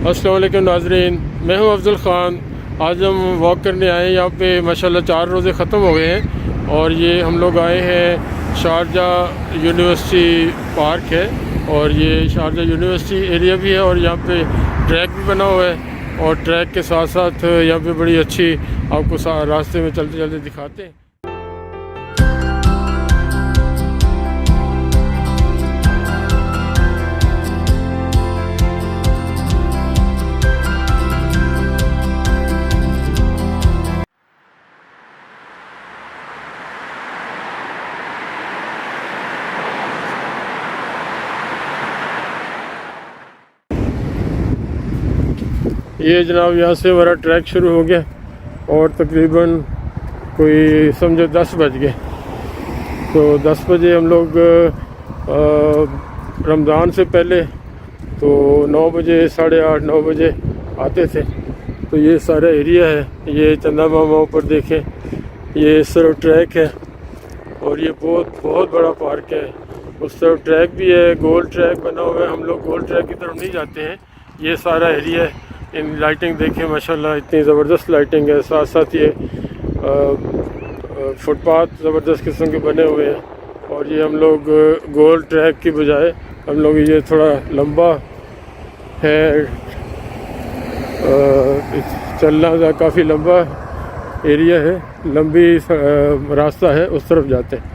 अस्सलाम वालेकुम नाज़रीन, मैं हूं अफजल ख़ान। आज हम वॉक करने आए हैं। यहाँ पे माशाल्लाह 4 रोज़े ख़त्म हो गए हैं और ये हम लोग आए हैं शारजाह यूनिवर्सिटी पार्क है और ये शारजाह यूनिवर्सिटी एरिया भी है और यहाँ पे ट्रैक भी बना हुआ है और ट्रैक के साथ साथ यहाँ पे बड़ी अच्छी आपको रास्ते में चलते चलते दिखाते हैं। ये जनाब यहाँ से हमारा ट्रैक शुरू हो गया और तकरीबन कोई समझो 10 बज गए। तो 10 बजे हम लोग रमज़ान से पहले तो 9 बजे 8:30 9 बजे आते थे। तो ये सारा एरिया है, ये चंदा मामा ऊपर देखें, ये सिर्फ ट्रैक है और ये बहुत बड़ा पार्क है। उस तरफ ट्रैक भी है, गोल ट्रैक बना हुआ है। हम लोग गोल ट्रैक की तरफ नहीं जाते हैं। ये सारा एरिया है। इन लाइटिंग देखें माशाल्लाह इतनी ज़बरदस्त लाइटिंग है। साथ साथ ये फुटपाथ ज़बरदस्त किस्म के बने हुए हैं और ये हम लोग गोल ट्रैक की बजाय हम लोग ये थोड़ा लंबा है, चलना काफ़ी लंबा एरिया है, लंबी रास्ता है, उस तरफ जाते हैं।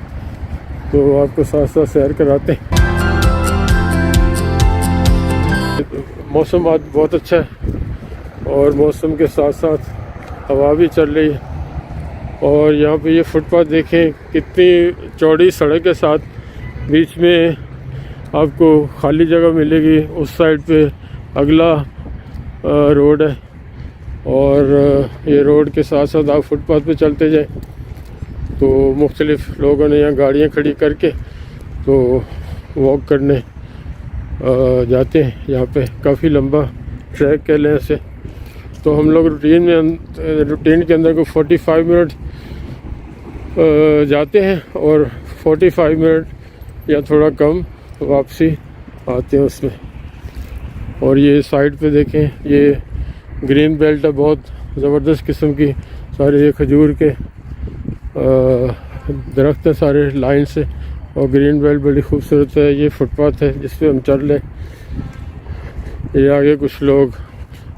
तो आपको साथ साथ सैर कराते हैं। मौसम आज बहुत अच्छा है और मौसम के साथ साथ हवा भी चल रही है। और यहाँ पे ये फुटपाथ देखें, कितनी चौड़ी सड़क के साथ बीच में आपको खाली जगह मिलेगी। उस साइड पे अगला रोड है और ये रोड के साथ साथ आप फुटपाथ पे चलते जाएं तो मुख्तलिफ़ लोगों ने यहाँ गाड़ियाँ खड़ी करके तो वॉक करने जाते हैं। यहाँ पे काफ़ी लंबा ट्रैक कह लें ऐसे। तो हम लोग रूटीन के अंदर को 45 मिनट जाते हैं और 45 मिनट या थोड़ा कम वापसी आते हैं उसमें। और ये साइड पे देखें, ये ग्रीन बेल्ट है, बहुत ज़बरदस्त किस्म की सारे ये खजूर के दरख्त हैं सारे लाइन से और ग्रीन बेल्ट बड़ी खूबसूरत है। ये फुटपाथ है जिस पे हम चल रहे हैं। ये आगे कुछ लोग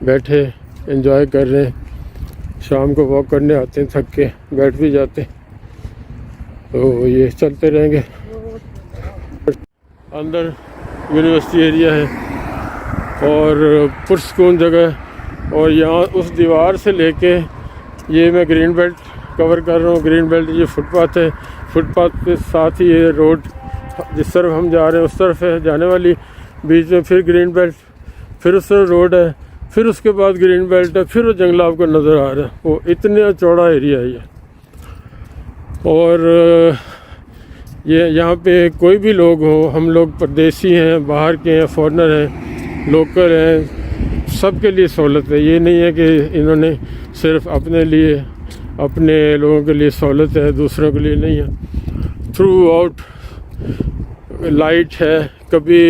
बैठे एंजॉय कर रहे हैं, शाम को वॉक करने आते हैं, थक के बैठ भी जाते हैं। तो ये चलते रहेंगे। अंदर यूनिवर्सिटी एरिया है और पुरसकून जगह है। और यहाँ उस दीवार से लेके ये मैं ग्रीन बेल्ट कवर कर रहा हूँ। ग्रीन बेल्ट ये फुटपाथ है, फुटपाथ के साथ ही ये रोड जिस तरफ हम जा रहे हैं उस तरफ है जाने वाली, बीच में फिर ग्रीन बेल्ट, फिर उस तरफ रोड है, फिर उसके बाद ग्रीन बेल्ट है, फिर वो जंगल आपको नज़र आ रहा है। वो इतना चौड़ा एरिया है ये। और ये यहाँ पे कोई भी लोग हो, हम लोग परदेसी हैं, बाहर के हैं, फॉरेनर हैं, लोकल हैं, सब के लिए सहूलत है। ये नहीं है कि इन्होंने सिर्फ अपने लिए, अपने लोगों के लिए सहूलत है, दूसरों के लिए नहीं है। थ्रू आउट लाइट है। कभी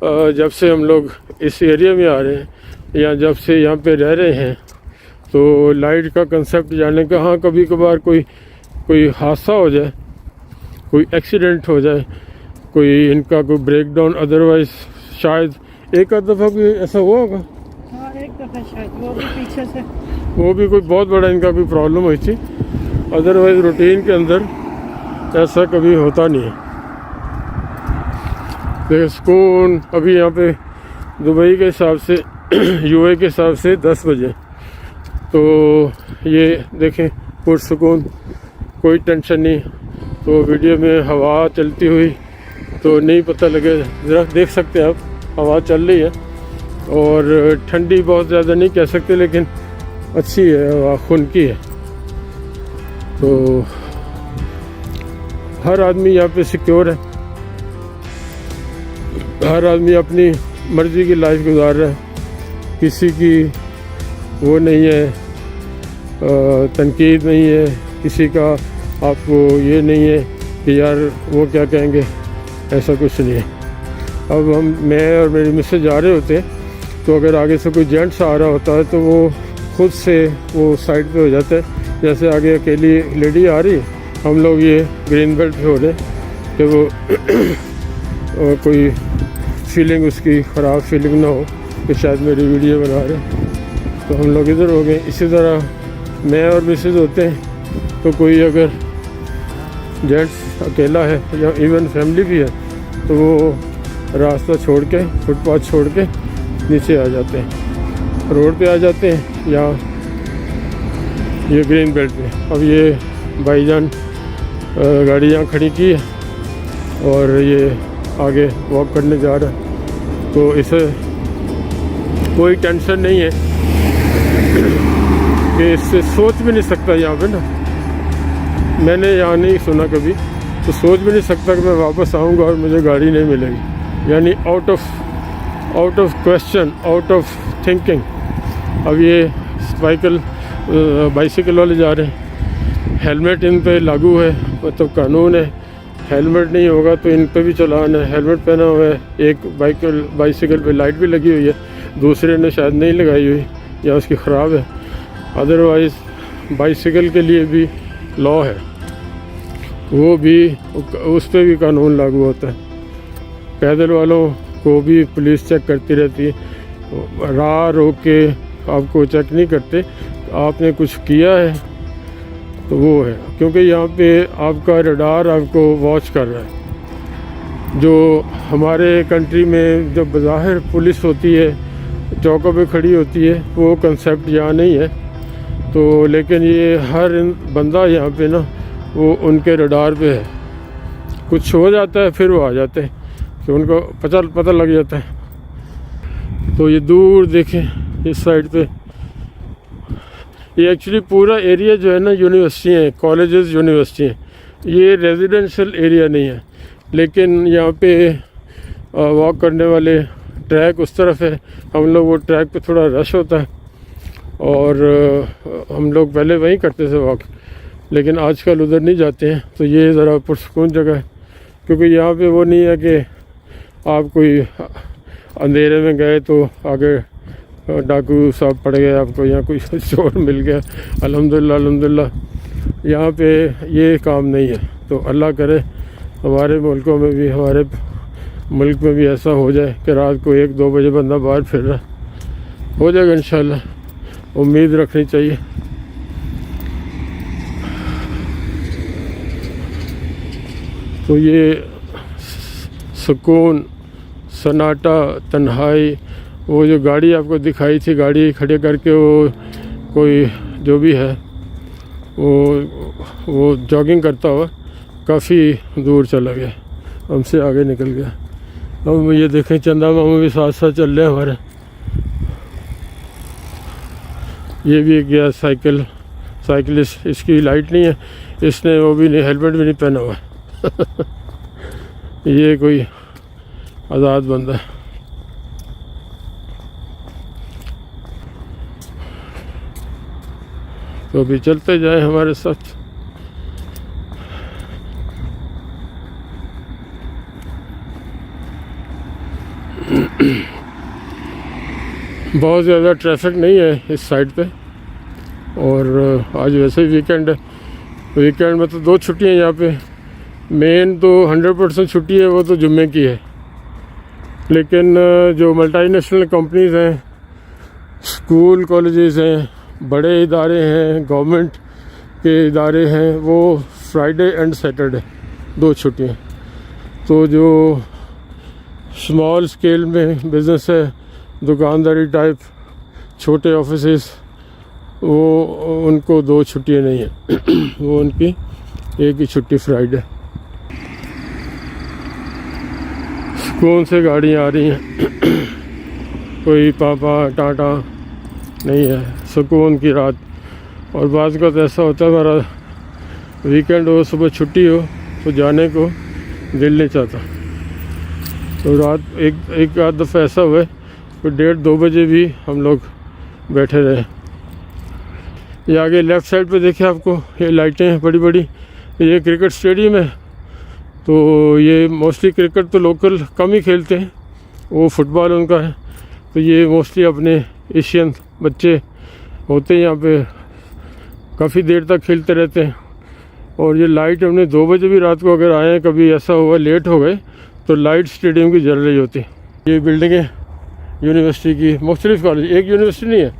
जब से हम लोग इस एरिया में आ रहे हैं या जब से यहाँ पे रह रहे हैं तो लाइट का कंसेप्ट जाने का, हाँ कभी कभार कोई हादसा हो जाए, कोई एक्सीडेंट हो जाए, कोई इनका कोई ब्रेक डाउन, अदरवाइज शायद एक आध दफ़ा भी ऐसा हुआ होगा। हाँ, एक दफ़ा शायद वो भी पीछे से, वो भी कोई बहुत बड़ा इनका कोई प्रॉब्लम हुई थी। अदरवाइज रूटीन के अंदर ऐसा कभी होता नहीं है। देखिए सुकून। अभी यहाँ पे दुबई के हिसाब से यूए के हिसाब से 10 बजे। तो ये देखें पुरसुकून, कोई टेंशन नहीं। तो वीडियो में हवा चलती हुई तो नहीं पता लगे, ज़रा देख सकते हैं आप, हवा चल रही है और ठंडी बहुत ज़्यादा नहीं कह सकते लेकिन अच्छी है, हवा खुनकी है। तो हर आदमी यहाँ पे सिक्योर है, हर आदमी अपनी मर्ज़ी की लाइफ गुजार रहा है। किसी की वो नहीं है, तनकीद नहीं है, किसी का आपको ये नहीं है कि यार वो क्या कहेंगे, ऐसा कुछ नहीं है। अब मैं और मेरी मिसेज जा रहे होते तो अगर आगे से कोई जेंट्स आ रहा होता है तो वो खुद से वो साइड पे हो जाता है। जैसे आगे अकेली लेडी आ रही, हम लोग ये ग्रीन बेल्ट पे हो रहे कि वो कोई फीलिंग उसकी ख़राब फीलिंग ना हो कि शायद मेरी वीडियो बना रहे, तो हम लोग इधर हो गए। इसी तरह मैं और मिसेज होते हैं, तो कोई अगर जेंट्स अकेला है या इवन फैमिली भी है तो वो रास्ता छोड़ के, फुटपाथ छोड़ के नीचे आ जाते हैं, रोड पे आ जाते हैं या ये ग्रीन बेल्ट पे। अब ये भाईजान गाड़ी यहाँ खड़ी की है और ये आगे वॉक करने जा रहा है, तो इसे कोई टेंशन नहीं है कि इससे सोच भी नहीं सकता यहाँ पे ना, मैंने यहाँ नहीं सुना कभी, तो सोच भी नहीं सकता कि मैं वापस आऊँगा और मुझे गाड़ी नहीं मिलेगी, यानी out of question, out of thinking. अब ये बाइसिकल वाले जा रहे हैं, हेलमेट इन पे लागू है, मतलब कानून है, हेलमेट नहीं होगा तो इन पे भी चलान है। हेलमेट पहना हुआ है, एक बाइसिकल पे लाइट भी लगी हुई है, दूसरे ने शायद नहीं लगाई हुई या उसकी ख़राब है। अदरवाइज़ बाइसिकल के लिए भी लॉ है, वो भी उस पर भी कानून लागू होता है। पैदल वालों को भी पुलिस चेक करती रहती है, राह रोक के आपको चेक नहीं करते, आपने कुछ किया है तो वो है, क्योंकि यहाँ पे आपका रडार आपको वॉच कर रहा है। जो हमारे कंट्री में जब बाहर पुलिस होती है, चौकों पे खड़ी होती है, वो कंसेप्ट यहाँ नहीं है। तो लेकिन ये हर बंदा यहाँ पे ना वो उनके रडार पे है, कुछ हो जाता है फिर वो आ जाते हैं कि उनको पता लग जाता है। तो ये दूर देखें इस साइड पे, ये एक्चुअली पूरा एरिया जो है ना यूनिवर्सिटी है, कॉलेजेस यूनिवर्सिटी हैं, ये रेजिडेंशियल एरिया नहीं है। लेकिन यहाँ पे वॉक करने वाले ट्रैक उस तरफ है, हम लोग वो ट्रैक पे थोड़ा रश होता है और हम लोग पहले वहीं करते थे वॉक, लेकिन आजकल उधर नहीं जाते हैं। तो ये ज़रा पुरसकून जगह है, क्योंकि यहाँ पे वो नहीं है कि आप कोई अंधेरे में गए तो आगे डाकू साहब पड़ गए आपको, या कोई चोर मिल गया। अल्हम्दुलिल्लाह यहाँ पे ये काम नहीं है। तो अल्लाह करे हमारे मुल्कों में भी, हमारे मुल्क में भी ऐसा हो जाए कि रात को 1-2 बजे बंदा बाहर फिर रहा, हो जाएगा इंशाल्लाह, उम्मीद रखनी चाहिए। तो ये सुकून, सन्नाटा, तन्हाई, वो जो गाड़ी आपको दिखाई थी, गाड़ी खड़े करके वो कोई जो भी है वो जॉगिंग करता हुआ काफ़ी दूर चला गया, हमसे आगे निकल गया। अब ये देखें चंदा मामा भी साथ साथ चल रहे हैं हमारे। ये भी गया साइकिलिस्ट, इसकी लाइट नहीं है, इसने वो भी नहीं, हेलमेट भी नहीं पहना हुआ ये कोई आज़ाद बंदा है। तो अभी चलते जाए हमारे साथ। बहुत ज़्यादा ट्रैफिक नहीं है इस साइड पे, और आज वैसे ही वीकेंड है। वीकेंड में तो 2 छुट्टियाँ यहाँ पे, मेन तो 100% छुट्टी है, वो तो जुम्मे की है। लेकिन जो मल्टीनेशनल कंपनीज़ हैं, स्कूल कॉलेजेस हैं, बड़े इदारे हैं, गवर्नमेंट के इदारे हैं, वो फ्राइडे एंड सैटरडे 2 छुट्टियाँ। तो जो स्मॉल स्केल में बिज़नेस है, दुकानदारी टाइप, छोटे ऑफिसेस, वो उनको 2 छुट्टियाँ नहीं हैं वो उनकी एक ही छुट्टी फ्राइडे। सुकून से गाड़ियाँ आ रही हैं कोई पापा टाटा नहीं है, सुकून की रात। और बाज़ का तो ऐसा होता है हमारा वीकेंड हो, सुबह छुट्टी हो तो जाने को दिल नहीं चाहता। तो रात एक आध दफ़ा ऐसा हुआ तो 1:30-2 बजे भी हम लोग बैठे रहे। ये आगे लेफ़्ट साइड पे देखिए आपको, ये लाइटें हैं बड़ी बड़ी, ये क्रिकेट स्टेडियम है। तो ये मोस्टली क्रिकेट तो लोकल कम ही खेलते हैं, वो फुटबॉल उनका है। तो ये मोस्टली अपने एशियन बच्चे होते हैं यहाँ पे, काफ़ी देर तक खेलते रहते हैं। और ये लाइट हमने 2 बजे भी रात को अगर आए हैं, कभी ऐसा हुआ लेट हो गए तो लाइट स्टेडियम की जल रही होती। ये बिल्डिंगें यूनिवर्सिटी की, मुख्तलिफ कॉलेज, एक यूनिवर्सिटी नहीं है,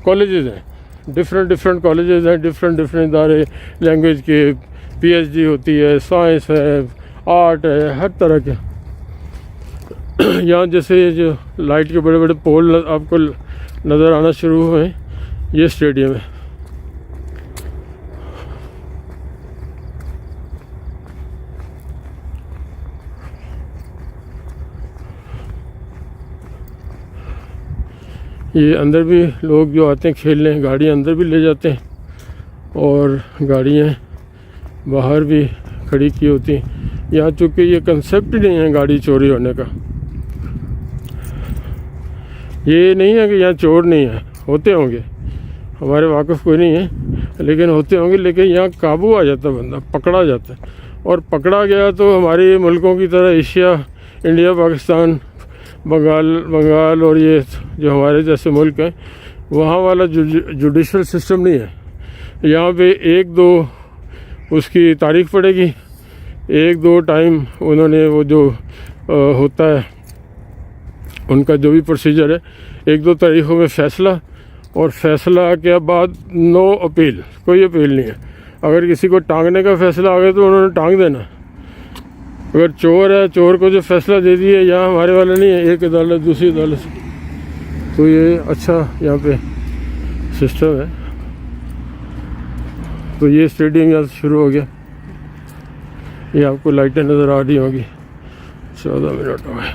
कॉलेजेस हैं, डिफरेंट कॉलेजेस हैं, डिफरेंट इदारे, लैंग्वेज के, PhD होती है, साइंस है, आर्ट है, हर तरह के। यहाँ जैसे जो लाइट के बड़े बड़े पोल आपको नज़र आना शुरू हुए, ये स्टेडियम है। ये अंदर भी लोग जो आते हैं खेलने, गाड़ियाँ अंदर भी ले जाते हैं और गाड़ियाँ बाहर भी खड़ी की होती हैं। यहाँ चूँकि ये कंसेप्ट ही नहीं है गाड़ी चोरी होने का, ये नहीं है कि यहाँ चोर नहीं है, होते होंगे, हमारे वाकिफ़ कोई नहीं है, लेकिन होते होंगे। लेकिन यहाँ काबू आ जाता है, बंदा पकड़ा जाता है, और पकड़ा गया तो हमारे मुल्कों की तरह एशिया, इंडिया, पाकिस्तान, बंगाल और ये जो हमारे जैसे मुल्क हैं, वहाँ वाला जुडिशल सिस्टम नहीं है। यहाँ पे 1-2 उसकी तारीख पड़ेगी, 1-2 टाइम उन्होंने वो जो होता है उनका जो भी प्रोसीजर है, 1-2 तारीखों में फ़ैसला, और फैसला के बाद नो अपील, कोई अपील नहीं है। अगर किसी को टांगने का फ़ैसला आ गया तो उन्होंने टांग देना। अगर चोर है, चोर को जो फैसला दे दिए, यहाँ हमारे वाला नहीं है, एक अदालत दूसरी अदालत। तो ये अच्छा यहाँ पे सिस्टम है। तो ये स्टेडियम यहाँ से शुरू हो गया, ये आपको लाइटें नज़र आ रही होंगी। 14 मिनट हो गए।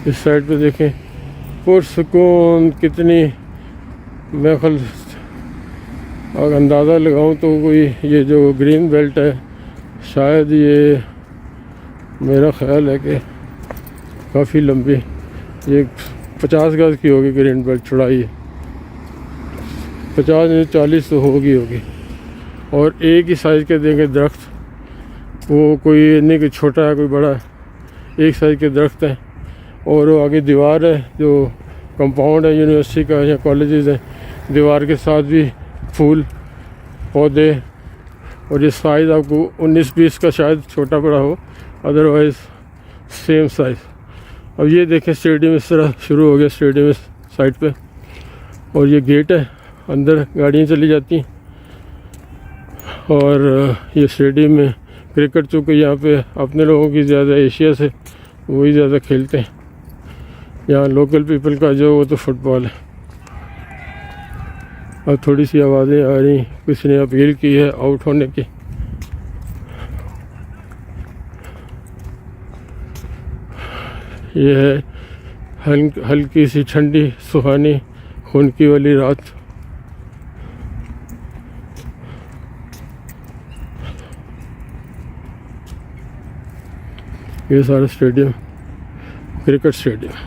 इस साइड पे देखें, पुरसकून कितनी, मैं ख्याल अगर अंदाज़ा लगाऊं तो कोई ये जो ग्रीन बेल्ट है, शायद ये मेरा ख्याल है कि काफ़ी लंबी, ये 50 गज की होगी ग्रीन बेल्ट चौड़ाई, 50-40 तो होगी। और एक ही साइज़ के देंगे दरख्त, वो कोई नहीं कि छोटा है कोई बड़ा है, एक साइज़ के दरख्त हैं। और वो आगे दीवार है, जो कंपाउंड है यूनिवर्सिटी का या कॉलेजेस हैं, दीवार के साथ भी फूल पौधे। और ये साइज़ आपको 19-20 का शायद छोटा बड़ा हो, अदरवाइज़ सेम साइज़। अब ये देखें स्टेडियम इस तरह शुरू हो गया, स्टेडियम इस साइड पे, और ये गेट है, अंदर गाड़ियाँ चली जाती हैं। और ये स्टेडियम में क्रिकेट, चूँकि यहाँ पे अपने लोगों की ज़्यादा, एशिया से वही ज़्यादा खेलते हैं। यहाँ लोकल पीपल का जो वो तो फुटबॉल है। अब थोड़ी सी आवाज़ें आ रही, किसी ने अपील की है आउट होने की। ये है हल्की सी ठंडी सुहानी खुनकी वाली रात। ये सारा स्टेडियम क्रिकेट स्टेडियम।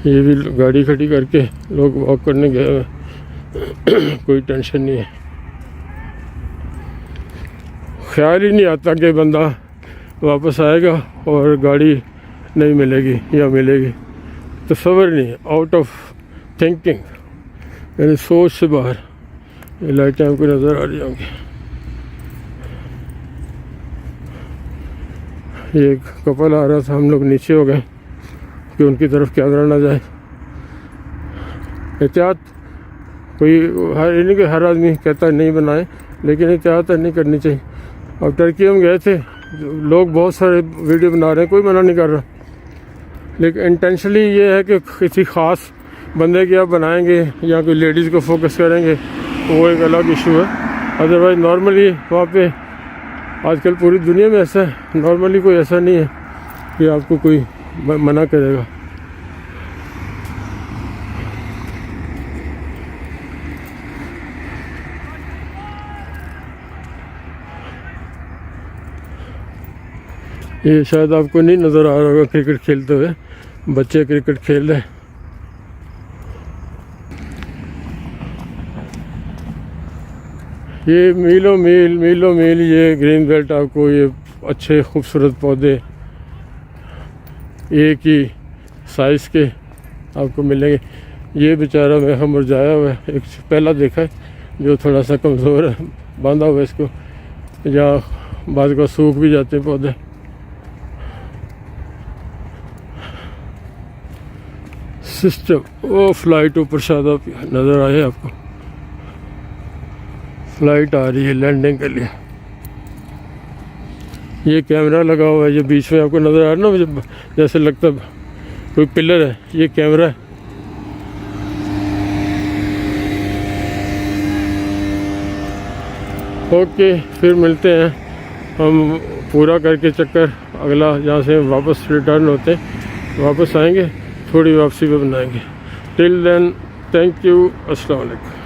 ये भी गाड़ी खड़ी करके लोग वॉक करने गए हुए, कोई टेंशन नहीं है। ख्याल ही नहीं आता कि बंदा वापस आएगा और गाड़ी नहीं मिलेगी या मिलेगी, तसव्वुर नहीं है, आउट ऑफ थिंकिंग, यानी सोच से बाहर। ये लाइटें आपको नज़र आ रही होंगी। ये एक कपल आ रहा था, हम लोग नीचे हो गए कि उनकी तरफ कैमरा ना जाए। एहतियात कोई हर आदमी कहता है नहीं बनाए, लेकिन एहतियात नहीं करनी चाहिए। अब टर्की हम गए थे, लोग बहुत सारे वीडियो बना रहे हैं, कोई मना नहीं कर रहा, लेकिन इंटेंशनली ये है कि किसी ख़ास बंदे की आप बनाएंगे या कोई लेडीज़ को फोकस करेंगे तो वो एक अलग इशू है। अदरवाइज़ नॉर्मली वहाँ पे आजकल पूरी दुनिया में ऐसा है, नॉर्मली कोई ऐसा नहीं है कि आपको कोई मना करेगा। ये शायद आपको नहीं नज़र आ रहा होगा, क्रिकेट खेलते हुए बच्चे क्रिकेट खेल रहे हैं। ये मीलों मील ये ग्रीन बेल्ट आपको ये अच्छे खूबसूरत पौधे एक ही साइज़ के आपको मिलेंगे। ये बेचारा मेघा मुरझाया हुआ है, एक पहला देखा है जो थोड़ा सा कमज़ोर है, बांधा हुआ है इसको, या बाद का सूख भी जाते हैं पौधे। सिस्टम वो फ्लाइट ऊपर शायद नज़र आए आपको, फ्लाइट आ रही है लैंडिंग के लिए। ये कैमरा लगा हुआ है, ये बीच में आपको नज़र आ रहा है ना, जैसे लगता है कोई पिलर है, ये कैमरा है। ओके, फिर मिलते हैं हम पूरा करके चक्कर, अगला जहाँ से वापस रिटर्न होते हैं वापस आएंगे, थोड़ी वापसी पे बनाएंगे। टिल देन थैंक यू, अस्सलाम वालेकुम।